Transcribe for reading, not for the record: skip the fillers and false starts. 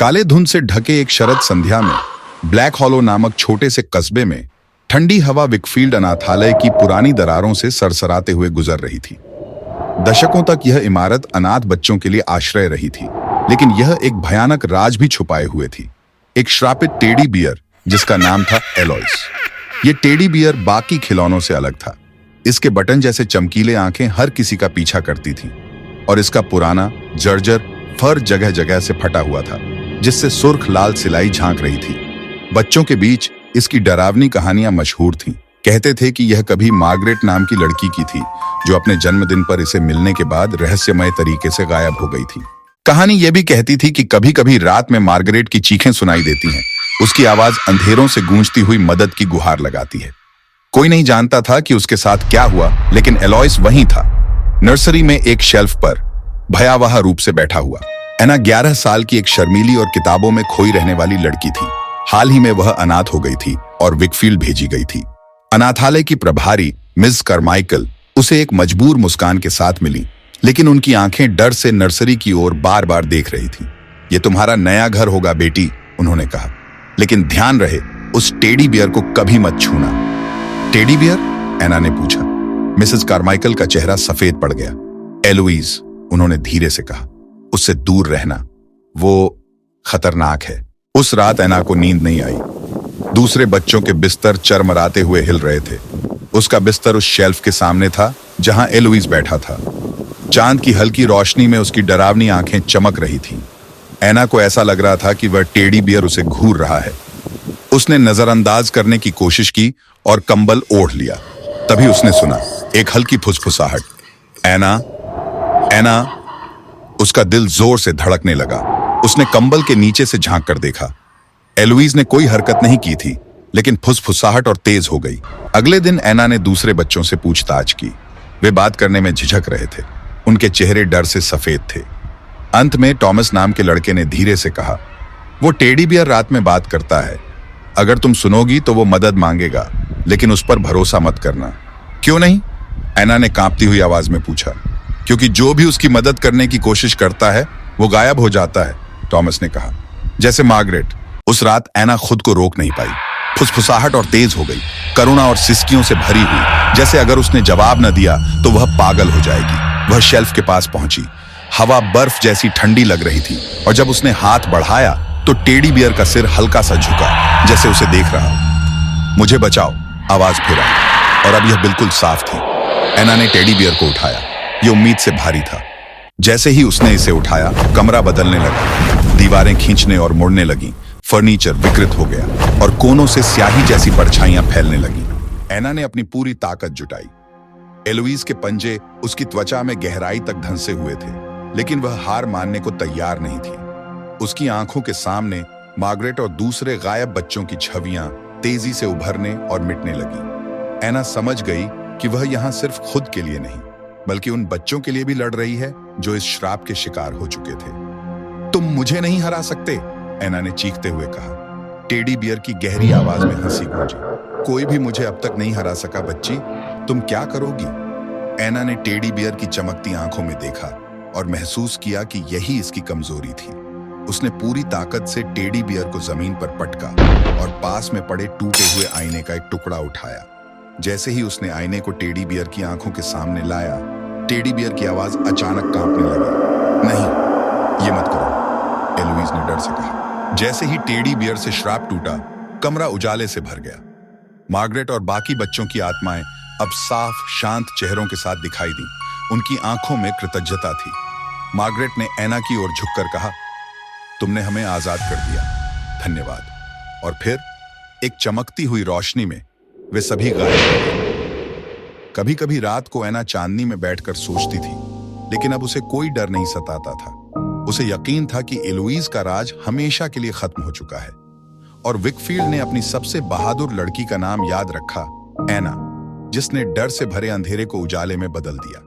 काले धुंध से ढके एक शरद संध्या में ब्लैक हॉलो नामक छोटे से कस्बे में ठंडी हवा विकफील्ड अनाथालय की पुरानी दरारों से सरसराते हुए गुजर रही थी। दशकों तक यह इमारत अनाथ बच्चों के लिए आश्रय रही थी, लेकिन यह एक भयानक राज भी छुपाए हुए थी। एक श्रापित टेडी बियर जिसका नाम था एलोइस। ये टेडी बियर बाकी खिलौनों से अलग था। इसके बटन जैसे चमकीले आंखें हर किसी का पीछा करती थीं, और इसका पुराना जर्जर फर जगह जगह से फटा हुआ था, जिससे सुर्ख लाल सिलाई झांक रही थी। बच्चों के बीच इसकी डरावनी कहानियां मशहूर थीं। कहते थे कि यह कभी मार्गरेट नाम की लड़की की थी, जो अपने जन्मदिन पर इसे मिलने के बाद रहस्यमय तरीके से गायब हो गई थी। कहानी यह भी कहती थी कि कभी कभी रात में मार्गरेट की चीखें सुनाई देती हैं। उसकी आवाज अंधेरों से गूंजती हुई मदद की गुहार लगाती है। कोई नहीं जानता था कि उसके साथ क्या हुआ, लेकिन एलोइस वहीं था, नर्सरी में एक शेल्फ पर भयावह रूप से बैठा हुआ। एना 11 साल की एक शर्मीली और किताबों में खोई रहने वाली लड़की थी। हाल ही में वह अनाथ हो गई थी और विकफील्ड भेजी गई थी। अनाथालय की प्रभारी मिस कारमाइकल उसे एक मजबूर मुस्कान के साथ मिली, लेकिन उनकी आंखें डर से नर्सरी की ओर बार बार देख रही थी। ये तुम्हारा नया घर होगा बेटी, उन्होंने कहा, लेकिन ध्यान रहे उस टेडी बियर को कभी मत छूना। Teddy bear? एना ने पूछा। मिसेस कारमाइकल का चेहरा सफेद पड़ गया। एलोइस, उन्होंने धीरे से कहा, उससे दूर रहना, वो खतरनाक है। उस रात एना को नींद नहीं आई। दूसरे बच्चों के बिस्तर चरमराते हुए हिल रहे थे। उसका बिस्तर उस शेल्फ के सामने था जहां एलोइस बैठा था। चांद की हल्की रोशनी में उसकी डरावनी आंखें चमक रही थीं। एना को ऐसा लग रहा था कि वह टेडी बियर उसे घूर रहा है। उसने नजरअंदाज करने की कोशिश की और कंबल ओढ़ लिया। तभी उसने सुना एक हल्की फुसफुसाहट, एना, एना। उसका दिल जोर से धड़कने लगा। उसने कंबल के नीचे से झांक कर देखा। एलोइस ने कोई हरकत नहीं की थी, लेकिन फुसफुसाहट और तेज हो गई। अगले दिन एना ने दूसरे बच्चों से पूछताछ की। वे बात करने में झिझक रहे थे। उनके चेहरे डर से सफेद थे। अंत में टॉमस नाम के लड़के ने धीरे से कहा, वो टेडी बियर रात में बात करता है। अगर तुम सुनोगी तो वो मदद मांगेगा, लेकिन उस पर भरोसा मत करना। क्यों नहीं? एना ने कांपती हुई आवाज में पूछा। क्योंकि जो भी उसकी मदद करने की कोशिश करता है वो गायब हो जाता है, टॉमस ने कहा। जैसे मार्गरेट। उस रात एना खुद को रोक नहीं पाई। फुसफुसाहट और तेज हो गई, करुणा और सिसकियों से भरी हुई, जैसे अगर उसने जवाब न दिया तो वह पागल हो जाएगी। वह शेल्फ के पास पहुंची। हवा बर्फ जैसी ठंडी लग रही थी, और जब उसने हाथ बढ़ाया तो टेडी बियर का सिर हल्का सा झुका, जैसे उसे देख रहा हो। मुझे बचाओ, आवाज फिर आई, और अब यह बिल्कुल साफ थी। एना ने टेडी बियर को उठाया। यह उम्मीद से भारी था। जैसे ही उसने इसे उठाया, कमरा बदलने लगा। दीवारें खींचने और मुड़ने लगीं। फर्नीचर विकृत हो गया और कोनों से स्याही जैसी परछाइयां फैलने लगीं। एना ने अपनी पूरी ताकत जुटाई। एलोइस के पंजे उसकी त्वचा में गहराई तक धंसे हुए थे, लेकिन वह हार मानने को तैयार नहीं थी। उसकी आंखों के सामने मार्गरेट और दूसरे गायब बच्चों की छवियां तेजी से उभरने और मिटने लगी। एना समझ गई कि वह यहां सिर्फ खुद के लिए नहीं, बल्कि उन बच्चों के लिए भी लड़ रही है जो इस श्राप के शिकार हो चुके थे। तुम मुझे नहीं हरा सकते, एना ने चीखते हुए कहा। टेडी बियर की गहरी आवाज में हंसी गूंजी। कोई भी मुझे अब तक नहीं हरा सका बच्ची, तुम क्या करोगी? एना ने टेडी बियर की चमकती आंखों में देखा और महसूस किया कि यही इसकी कमजोरी थी। उसने पूरी ताकत से टेडी बियर को जमीन पर पटका और पास में पड़े टूटे हुए आईने का एक टुकड़ा उठाया। जैसे ही उसने आईने को टेडी बियर की आंखों के सामने लाया, टेडी बियर की आवाज अचानक कांपने लगी। नहीं, ये मत करो, एलोइस ने डर से कहा। जैसे ही टेडी बियर से श्राप टूटा, कमरा उजाले से भर गया। मार्गरेट और बाकी बच्चों की आत्माएं अब साफ शांत चेहरों के साथ दिखाई दी। उनकी आंखों में कृतज्ञता थी। मार्गरेट ने एना की ओर झुककर कहा, तुमने हमें आजाद कर दिया, धन्यवाद। और फिर एक चमकती हुई रोशनी में वे सभी गायब हो गए। कभी कभी रात को एना चांदनी में बैठकर सोचती थी, लेकिन अब उसे कोई डर नहीं सताता था। उसे यकीन था कि एलोइस का राज हमेशा के लिए खत्म हो चुका है, और विकफील्ड ने अपनी सबसे बहादुर लड़की का नाम याद रखा, एना, जिसने डर से भरे अंधेरे को उजाले में बदल दिया।